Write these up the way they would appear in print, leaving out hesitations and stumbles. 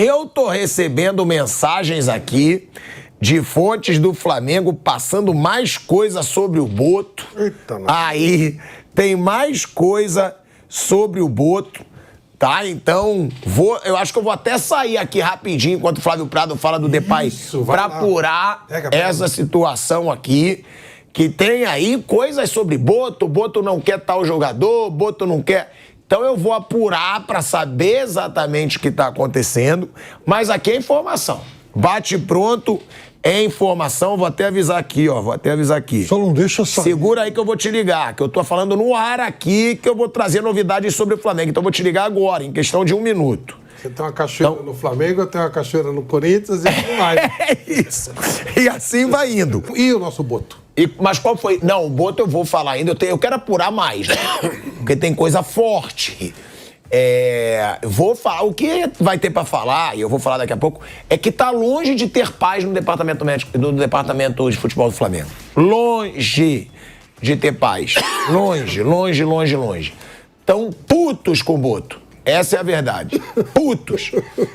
Eu tô recebendo mensagens aqui de fontes do Flamengo passando mais coisa sobre o Boto. Eita, aí tem mais coisa sobre o Boto, tá? Então, eu acho que eu vou até sair aqui rapidinho enquanto o Flávio Prado fala do Depay para apurar essa situação aqui. Que tem aí coisas sobre Boto, Boto não quer tal jogador, Boto não quer... Então eu vou apurar para saber exatamente o que está acontecendo, mas aqui é informação. Bate pronto, é informação, vou até avisar aqui, ó, Só não deixa sair. Segura aí que eu vou te ligar, que eu tô falando no ar aqui, que eu vou trazer novidades sobre o Flamengo. Então eu vou te ligar agora, em questão de 1 minuto. Você tem uma cachoeira no Flamengo, eu tenho uma cachoeira no Corinthians e tudo mais. É isso. E assim vai indo. E o nosso Boto? Mas qual foi? Não, o Boto eu vou falar ainda, eu quero apurar mais, né? Porque tem coisa forte. Vou falar, o que vai ter pra falar, e eu vou falar daqui a pouco, é que tá longe de ter paz no departamento médico, do departamento de futebol do Flamengo. Longe de ter paz. Longe, longe, longe, longe. Tão putos com o Boto. Essa é a verdade. Putos.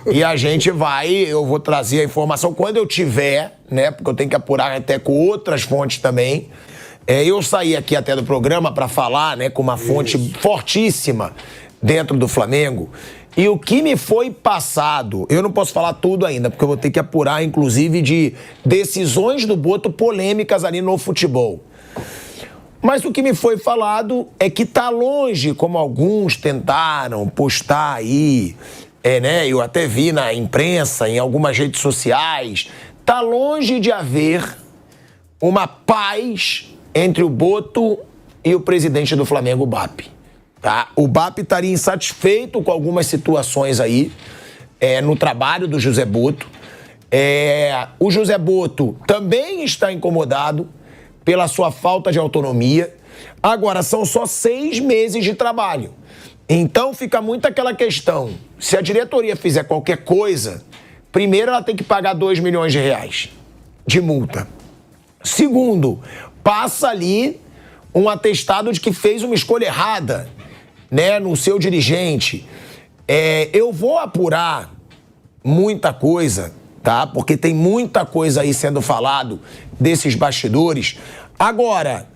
E a gente eu vou trazer a informação quando eu tiver, né? Porque eu tenho que apurar até com outras fontes também. Eu saí aqui até do programa para falar, né, com uma fonte fortíssima dentro do Flamengo. E o que me foi passado, eu não posso falar tudo ainda, porque eu vou ter que apurar, inclusive, de decisões do Boto polêmicas ali no futebol. Mas o que me foi falado é que tá longe, como alguns tentaram postar aí, né? Eu até vi na imprensa, em algumas redes sociais, tá longe de haver uma paz entre o Boto e o presidente do Flamengo, o BAP. Tá? O BAP estaria insatisfeito com algumas situações aí no trabalho do José Boto. O José Boto também está incomodado pela sua falta de autonomia. Agora, são só 6 meses de trabalho. Então, fica muito aquela questão. Se a diretoria fizer qualquer coisa, primeiro ela tem que pagar 2 milhões de reais de multa. Segundo, passa ali um atestado de que fez uma escolha errada, né, no seu dirigente. Eu vou apurar muita coisa, tá? Porque tem muita coisa aí sendo falado desses bastidores. Agora,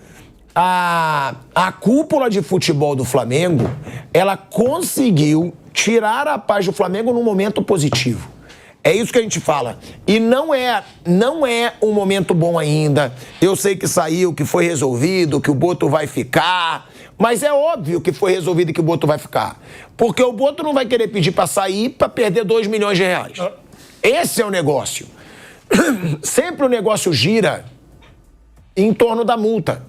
a cúpula de futebol do Flamengo, ela conseguiu tirar a paz do Flamengo num momento positivo. É isso que a gente fala. E não é um momento bom ainda. Eu sei que saiu, que foi resolvido, que o Boto vai ficar. Mas é óbvio que foi resolvido e que o Boto vai ficar. Porque o Boto não vai querer pedir para sair para perder 2 milhões de reais. Esse é o negócio. Sempre o negócio gira em torno da multa.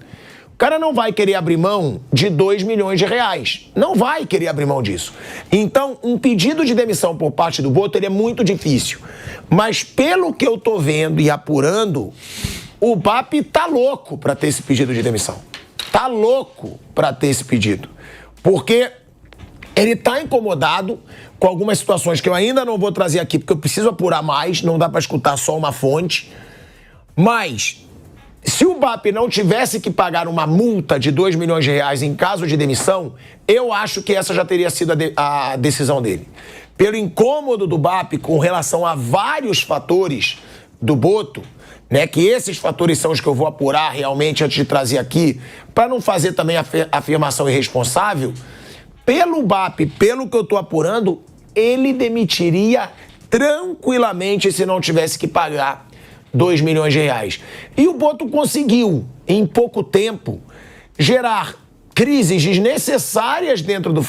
O cara não vai querer abrir mão de 2 milhões de reais. Não vai querer abrir mão disso. Então, um pedido de demissão por parte do Boto, ele é muito difícil. Mas pelo que eu tô vendo e apurando, o BAP tá louco para ter esse pedido de demissão. Tá louco para ter esse pedido. Porque ele tá incomodado com algumas situações que eu ainda não vou trazer aqui, porque eu preciso apurar mais, não dá para escutar só uma fonte. Mas, se o BAP não tivesse que pagar uma multa de 2 milhões de reais em caso de demissão, eu acho que essa já teria sido a decisão dele. Pelo incômodo do BAP com relação a vários fatores do Boto, né, que esses fatores são os que eu vou apurar realmente antes de trazer aqui, para não fazer também afirmação irresponsável, pelo BAP, pelo que eu estou apurando, ele demitiria tranquilamente se não tivesse que pagar 2 milhões de reais. E o Boto conseguiu, em pouco tempo, gerar crises desnecessárias dentro do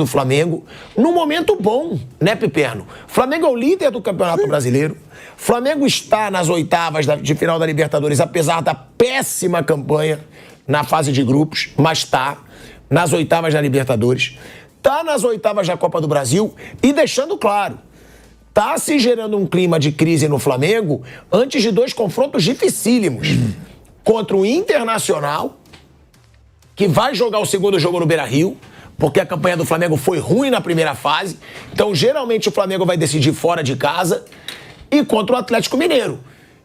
Flamengo, num momento bom, né, Piperno? Flamengo é o líder do Campeonato Brasileiro. Flamengo está nas oitavas de final da Libertadores, apesar da péssima campanha na fase de grupos, mas está nas oitavas da Libertadores, está nas oitavas da Copa do Brasil e deixando claro, está se gerando um clima de crise no Flamengo antes de 2 confrontos dificílimos contra o Internacional, que vai jogar o segundo jogo no Beira-Rio, porque a campanha do Flamengo foi ruim na primeira fase, então geralmente o Flamengo vai decidir fora de casa, e contra o Atlético Mineiro,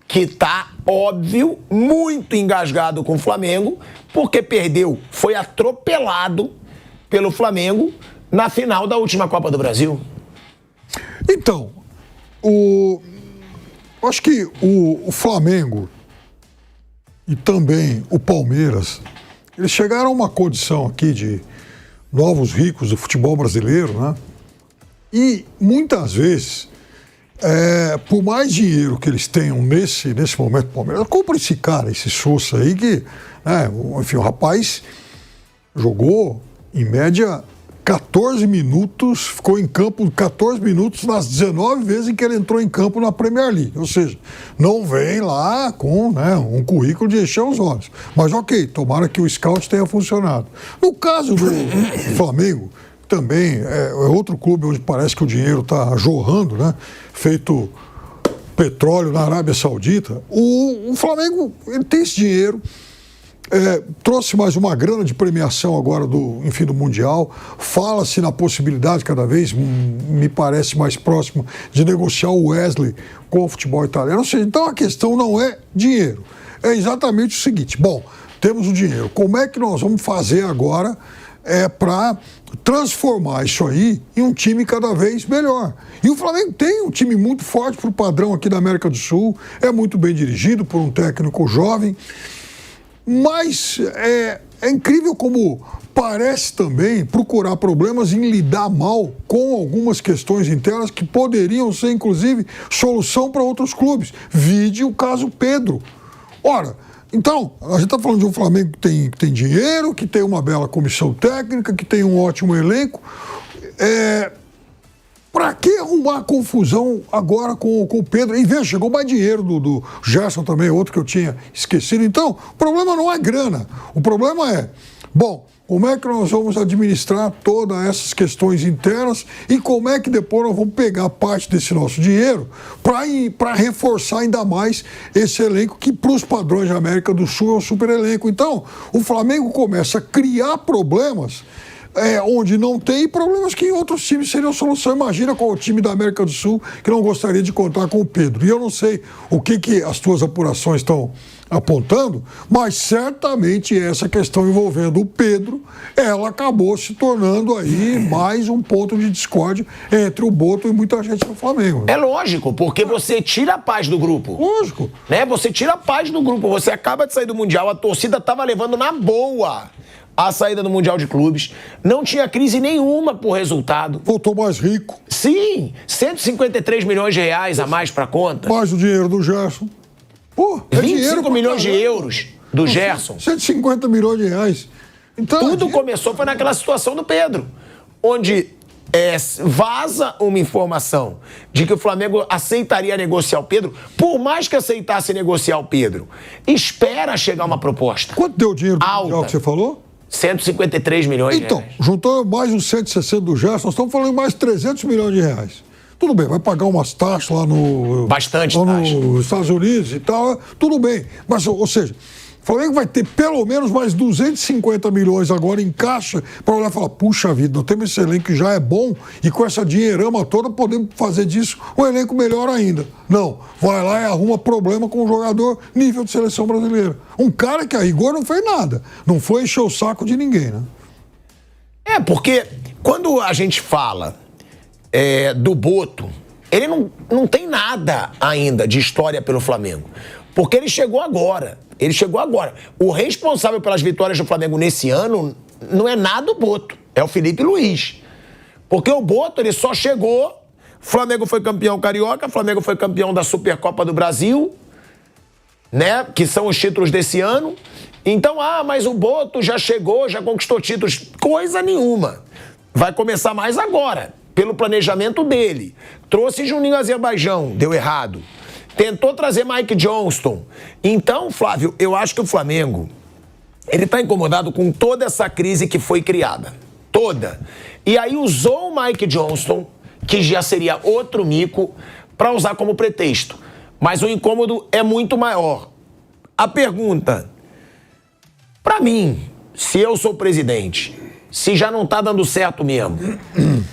que tá, óbvio, muito engasgado com o Flamengo, porque perdeu, foi atropelado pelo Flamengo na final da última Copa do Brasil. Então, acho que o Flamengo e também o Palmeiras, eles chegaram a uma condição aqui de novos ricos do futebol brasileiro, né? E muitas vezes, por mais dinheiro que eles tenham nesse momento, Palmeiras, compra esse cara, esse Sousa aí, que, enfim, o rapaz jogou, em média, 14 minutos, ficou em campo 14 minutos nas 19 vezes em que ele entrou em campo na Premier League. Ou seja, não vem lá com um currículo de encher os olhos. Mas ok, tomara que o scout tenha funcionado. No caso do Flamengo, também é outro clube onde parece que o dinheiro está jorrando, né? Feito petróleo na Arábia Saudita. O Flamengo, ele tem esse dinheiro. Trouxe mais uma grana de premiação agora do Mundial. Fala-se na possibilidade, cada vez me parece mais próximo, de negociar o Wesley com o futebol italiano. Ou seja, então a questão não é dinheiro. É exatamente o seguinte: bom, temos o dinheiro. Como é que nós vamos fazer agora para transformar isso aí em um time cada vez melhor? E o Flamengo tem um time muito forte para o padrão aqui da América do Sul. É muito bem dirigido por um técnico jovem. Mas é incrível como parece também procurar problemas em lidar mal com algumas questões internas que poderiam ser, inclusive, solução para outros clubes. Vide o caso Pedro. Ora, então, a gente está falando de um Flamengo que tem dinheiro, que tem uma bela comissão técnica, que tem um ótimo elenco. Para que arrumar confusão agora com o Pedro? E veja, chegou mais dinheiro do Gerson também, outro que eu tinha esquecido. Então, o problema não é grana. O problema é, bom, como é que nós vamos administrar todas essas questões internas e como é que depois nós vamos pegar parte desse nosso dinheiro para reforçar ainda mais esse elenco que, para os padrões da América do Sul, é um super elenco. Então, o Flamengo começa a criar problemas onde não tem, problemas que em outros times seriam solução. Imagina qual o time da América do Sul que não gostaria de contar com o Pedro. E eu não sei o que as tuas apurações estão apontando, mas certamente essa questão envolvendo o Pedro, ela acabou se tornando aí mais um ponto de discórdia entre o Boto e muita gente do Flamengo. É lógico, porque você tira a paz do grupo. Lógico. Né? Você tira a paz do grupo. Você acaba de sair do Mundial, a torcida estava levando na boa a saída do Mundial de Clubes. Não tinha crise nenhuma por resultado. Voltou mais rico. Sim, 153 milhões de reais a mais para conta. Mais o dinheiro do Gerson. Pô, 25 milhões de euros do Gerson. 150 milhões de reais. Então, tudo começou foi naquela situação do Pedro, onde vaza uma informação de que o Flamengo aceitaria negociar o Pedro. Por mais que aceitasse negociar o Pedro, espera chegar uma proposta. Quanto deu o dinheiro do Mundial que você falou? 153 milhões de reais. Então, juntou mais uns 160 do Gerson, nós estamos falando de mais 300 milhões de reais. Tudo bem, vai pagar umas taxas lá Bastante lá taxa. nos Estados Unidos e tal, tudo bem. Mas, ou seja, o Flamengo vai ter pelo menos mais 250 milhões agora em caixa para olhar e falar, puxa vida, nós temos esse elenco que já é bom e com essa dinheirama toda podemos fazer disso um elenco melhor ainda. Não, vai lá e arruma problema com um jogador nível de seleção brasileira. Um cara que a rigor não fez nada, não foi encher o saco de ninguém, né? Porque quando a gente fala do Boto, ele não tem nada ainda de história pelo Flamengo. Porque ele chegou agora. O responsável pelas vitórias do Flamengo nesse ano não é nada o Boto, é o Felipe Luiz. Porque o Boto, ele só chegou, o Flamengo foi campeão carioca, o Flamengo foi campeão da Supercopa do Brasil, né? Que são os títulos desse ano. Então, mas o Boto já chegou, já conquistou títulos. Coisa nenhuma. Vai começar mais agora, pelo planejamento dele. Trouxe Juninho Azerbaijão, deu errado. Tentou trazer Mike Johnston. Então, Flávio, eu acho que o Flamengo, ele tá incomodado com toda essa crise que foi criada. Toda. E aí usou o Mike Johnston, que já seria outro mico, para usar como pretexto. Mas o incômodo é muito maior. A pergunta, para mim, se eu sou presidente, se já não tá dando certo mesmo,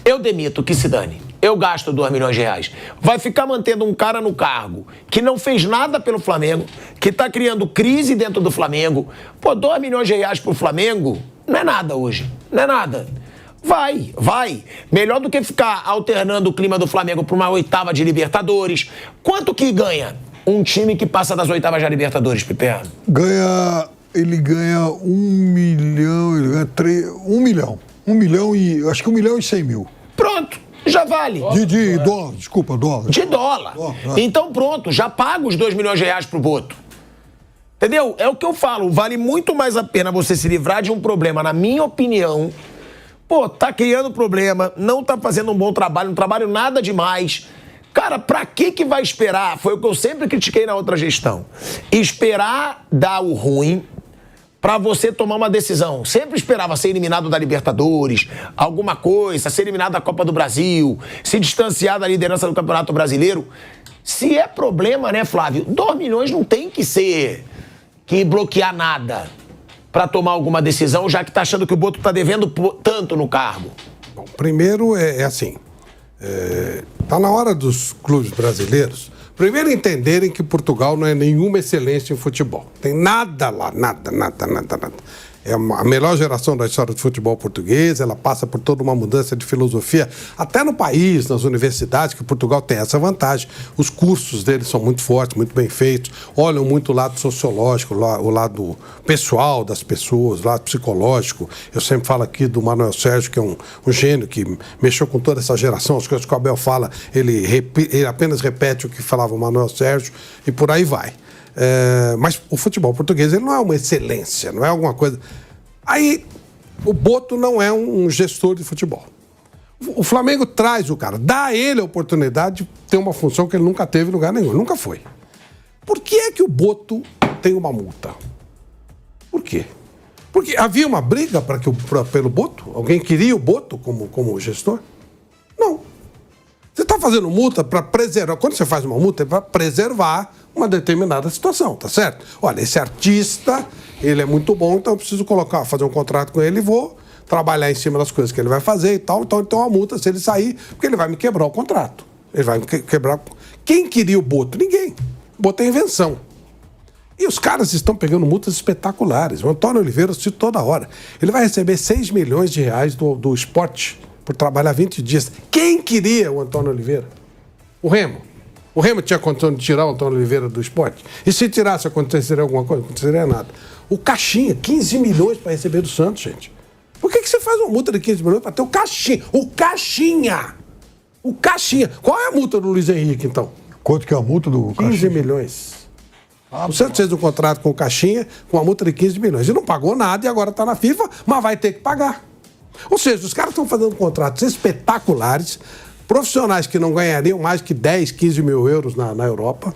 eu demito, que se dane. Eu gasto 2 milhões de reais. Vai ficar mantendo um cara no cargo que não fez nada pelo Flamengo, que tá criando crise dentro do Flamengo. 2 milhões de reais pro Flamengo não é nada hoje. Não é nada. Vai. Melhor do que ficar alternando o clima do Flamengo para uma 8ª de Libertadores. Quanto que ganha um time que passa das 8ª de Libertadores, Piper? Ele ganha 1 milhão, ele ganha 1 milhão. 1 milhão e... acho que 1 milhão e 100 mil. Pronto, já vale. De dólar, desculpa, dólar. De dólar. Então pronto, já paga os 2 milhões de reais pro Boto. Entendeu? É o que eu falo, vale muito mais a pena você se livrar de um problema, na minha opinião. Pô, tá criando problema, não tá fazendo um bom trabalho, um trabalho nada demais. Cara, pra que vai esperar? Foi o que eu sempre critiquei na outra gestão. Esperar dar o ruim pra você tomar uma decisão. Sempre esperava ser eliminado da Libertadores, alguma coisa, ser eliminado da Copa do Brasil, se distanciar da liderança do Campeonato Brasileiro. Se é problema, né, Flávio? 2 milhões não tem que bloquear nada pra tomar alguma decisão, já que tá achando que o Boto tá devendo tanto no cargo. Bom, primeiro é assim, tá na hora dos clubes brasileiros primeiro entenderem que Portugal não é nenhuma excelência em futebol. Tem nada lá, nada. É a melhor geração da história do futebol português, ela passa por toda uma mudança de filosofia, até no país, nas universidades, que Portugal tem essa vantagem. Os cursos deles são muito fortes, muito bem feitos, olham muito o lado sociológico, o lado pessoal das pessoas, o lado psicológico. Eu sempre falo aqui do Manuel Sérgio, que é um gênio, que mexeu com toda essa geração. As coisas que o Abel fala, ele apenas repete o que falava o Manuel Sérgio e por aí vai. Mas o futebol português ele não é uma excelência, não é alguma coisa. Aí o Boto não é um gestor de futebol. O Flamengo traz o cara, dá a ele a oportunidade de ter uma função que ele nunca teve em lugar nenhum, nunca foi. Por que é que o Boto tem uma multa? Por quê? Porque havia uma briga pelo Boto? Alguém queria o Boto como gestor? Não. Você está fazendo multa para preservar. Quando você faz uma multa, é para preservar uma determinada situação, tá certo? Olha, esse artista, ele é muito bom, então eu preciso fazer um contrato com ele e vou trabalhar em cima das coisas que ele vai fazer e tal. Então ele tem uma multa se ele sair, porque ele vai me quebrar o contrato. Ele vai me quebrar. Quem queria o Boto? Ninguém. O Boto é invenção. E os caras estão pegando multas espetaculares. O Antônio Oliveira cita toda hora. Ele vai receber 6 milhões de reais do Sport por trabalhar 20 dias. Quem queria o Antônio Oliveira? O Remo. O Remo tinha condição de tirar o Antônio Oliveira do esporte? E se tirasse, aconteceria alguma coisa? Não aconteceria nada. O Caixinha, 15 milhões para receber do Santos, gente. Por que você faz uma multa de 15 milhões para ter o Caixinha? O Caixinha! O Caixinha! Qual é a multa do Luiz Henrique, então? Quanto que é a multa do Caixinha? 15 milhões. O Santos fez um contrato com o Caixinha com uma multa de 15 milhões. E não pagou nada e agora está na FIFA, mas vai ter que pagar. Ou seja, os caras estão fazendo contratos espetaculares, profissionais que não ganhariam mais que 10, 15 mil euros na Europa.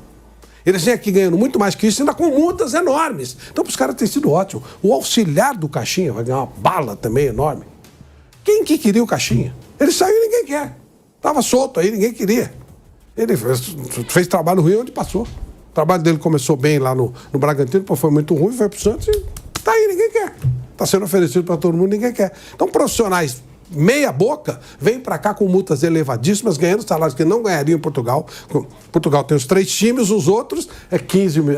Eles vêm aqui ganhando muito mais que isso, ainda com multas enormes. Então, para os caras tem sido ótimo. O auxiliar do Caixinha vai ganhar uma bala também enorme. Quem que queria o Caixinha? Ele saiu e ninguém quer. Estava solto aí, ninguém queria. Ele fez trabalho ruim onde passou. O trabalho dele começou bem lá no Bragantino, depois foi muito ruim, foi para o Santos e está aí, ninguém quer. Está sendo oferecido para todo mundo, ninguém quer. Então, profissionais meia boca vêm para cá com multas elevadíssimas, ganhando salários que não ganhariam em Portugal. Portugal tem os 3 times, os outros é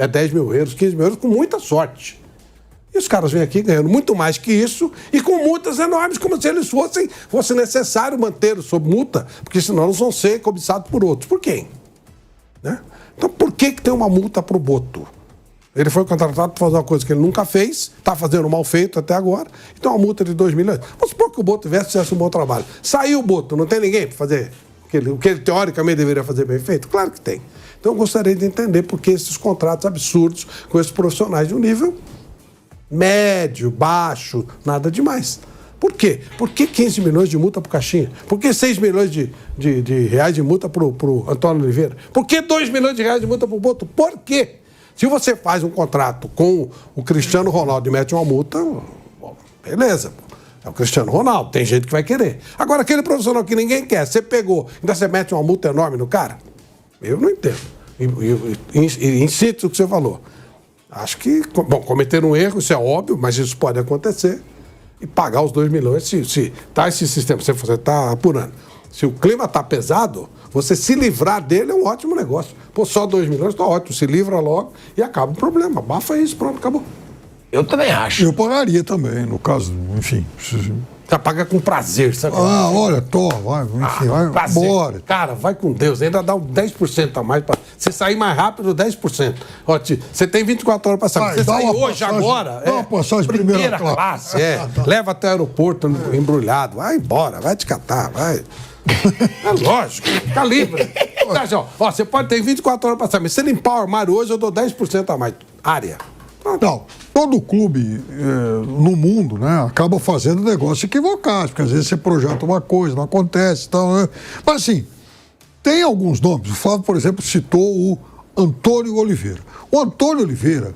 10 mil euros, 15 mil euros, com muita sorte. E os caras vêm aqui ganhando muito mais que isso e com multas enormes, como se eles fosse necessário mantê-los sob multa, porque senão eles vão ser cobiçados por outros. Por quem? Né? Então, por que tem uma multa para o Boto? Ele foi contratado para fazer uma coisa que ele nunca fez, está fazendo mal feito até agora, então uma multa de 2 milhões. Vamos supor que o Boto fizesse um bom trabalho. Saiu o Boto, não tem ninguém para fazer o que ele teoricamente deveria fazer bem feito? Claro que tem. Então eu gostaria de entender por que esses contratos absurdos com esses profissionais de um nível médio, baixo, nada demais. Por quê? Por que 15 milhões de multa para o Caixinha? Por que 6 milhões de reais de multa para o Antônio Oliveira? Por que 2 milhões de reais de multa para o Boto? Por quê? Se você faz um contrato com o Cristiano Ronaldo e mete uma multa, bom, beleza. É o Cristiano Ronaldo, tem gente que vai querer. Agora, aquele profissional que ninguém quer, você pegou, ainda você mete uma multa enorme no cara? Eu não entendo. E insisto no que você falou. Acho que, bom, cometer um erro, isso é óbvio, mas isso pode acontecer. E pagar os 2 milhões, se tá esse sistema, você está apurando. Se o clima está pesado, você se livrar dele é um ótimo negócio. Pô, só 2 milhões está ótimo. Se livra logo e acaba o problema. Abafa isso, pronto, acabou. Eu também acho. Eu pagaria também, no caso, enfim. Você paga com prazer, sabe? Ah, olha, vai, enfim, vai embora. Cara, vai com Deus, ainda dá um 10% a mais pra você sair mais rápido, 10%. Ó, você tem 24 horas pra sair. Você sair hoje, agora. Dá uma passagem primeira classe. Leva até o aeroporto embrulhado. Vai embora, vai te catar, vai. É lógico, fica livre. Ó, você pode ter 24 horas pra sair, mas se limpar o armário hoje, eu dou 10% a mais. Área. Não, todo clube no mundo, né, acaba fazendo negócio equivocado, porque às vezes você projeta uma coisa, não acontece e tal, né? Mas assim, tem alguns nomes. O Flávio, por exemplo, citou o Antônio Oliveira. O Antônio Oliveira,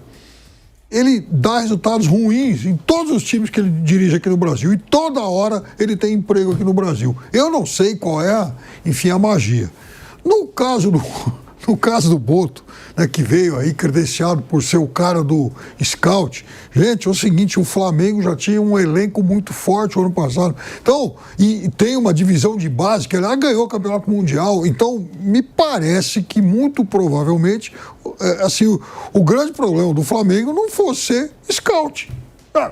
ele dá resultados ruins em todos os times que ele dirige aqui no Brasil e toda hora ele tem emprego aqui no Brasil. Eu não sei qual é, enfim, a magia. No caso do Boto, né, que veio aí credenciado por ser o cara do scout, gente, é o seguinte, o Flamengo já tinha um elenco muito forte o ano passado. Então, e tem uma divisão de base que ele ganhou o Campeonato Mundial. Então, me parece que muito provavelmente, assim, o grande problema do Flamengo não fosse ser scout.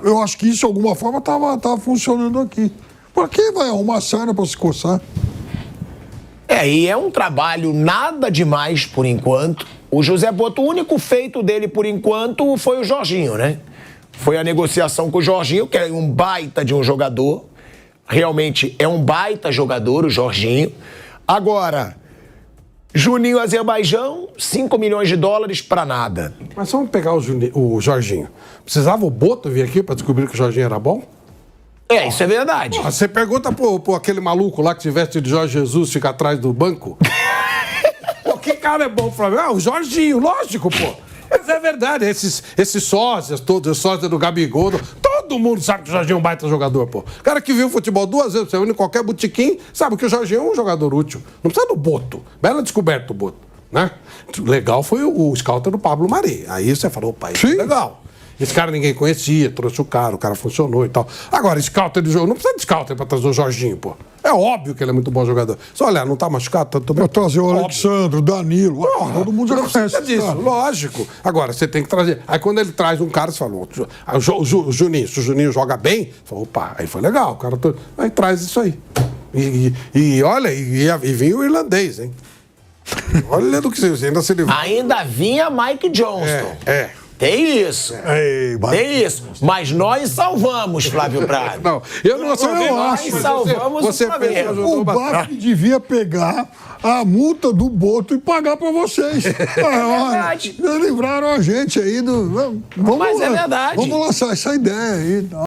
Eu acho que isso, de alguma forma, estava funcionando aqui. Por que vai arrumar sarna para se coçar? E é um trabalho nada demais por enquanto. O José Boto, o único feito dele por enquanto foi o Jorginho, né? Foi a negociação com o Jorginho, que é um baita de um jogador. Realmente é um baita jogador, o Jorginho. Agora, Juninho Azerbaijão, 5 milhões de dólares pra nada. Mas vamos pegar o Jorginho. Precisava o Boto vir aqui pra descobrir que o Jorginho era bom? Isso é verdade. Você pergunta pro aquele maluco lá que se veste de Jorge Jesus, fica atrás do banco. Pô, que cara é bom pra mim? O Jorginho, lógico, pô. Mas é verdade, esses sócios todos, os sócios do Gabigol, todo mundo sabe que o Jorginho é um baita jogador, pô. O cara que viu futebol 2 vezes, você vai em qualquer botequim, sabe que o Jorginho é um jogador útil. Não precisa do Boto. Bela descoberta o Boto, né? Legal foi o scouter do Pablo Mari. Aí você falou, opa, isso é legal. Esse cara ninguém conhecia, trouxe o cara funcionou e tal. Agora, scouter de jogo, não precisa de scouter pra trazer o Jorginho, pô. É óbvio que ele é muito bom jogador. Só olha, não tá machucado, tá tudo bem. Pra trazer o Alexandre, o Danilo, todo mundo já conhece disso, lógico. Agora, você tem que trazer. Aí quando ele traz um cara, você fala, o Juninho, se o Juninho joga bem, você fala, opa, aí foi legal, o cara aí traz isso aí. E olha, e vinha o irlandês, hein? Olha do que você ainda se livrou. Ainda vinha Mike Johnston. Tem isso. Tem isso. Mas nós salvamos, Flávio Prado. Não, eu não salvei. Nós salvamos o Flamengo. O BAF devia pegar a multa do Boto e pagar pra vocês. É verdade. Livraram a gente aí do... Mas é verdade. Vamos lançar essa ideia aí.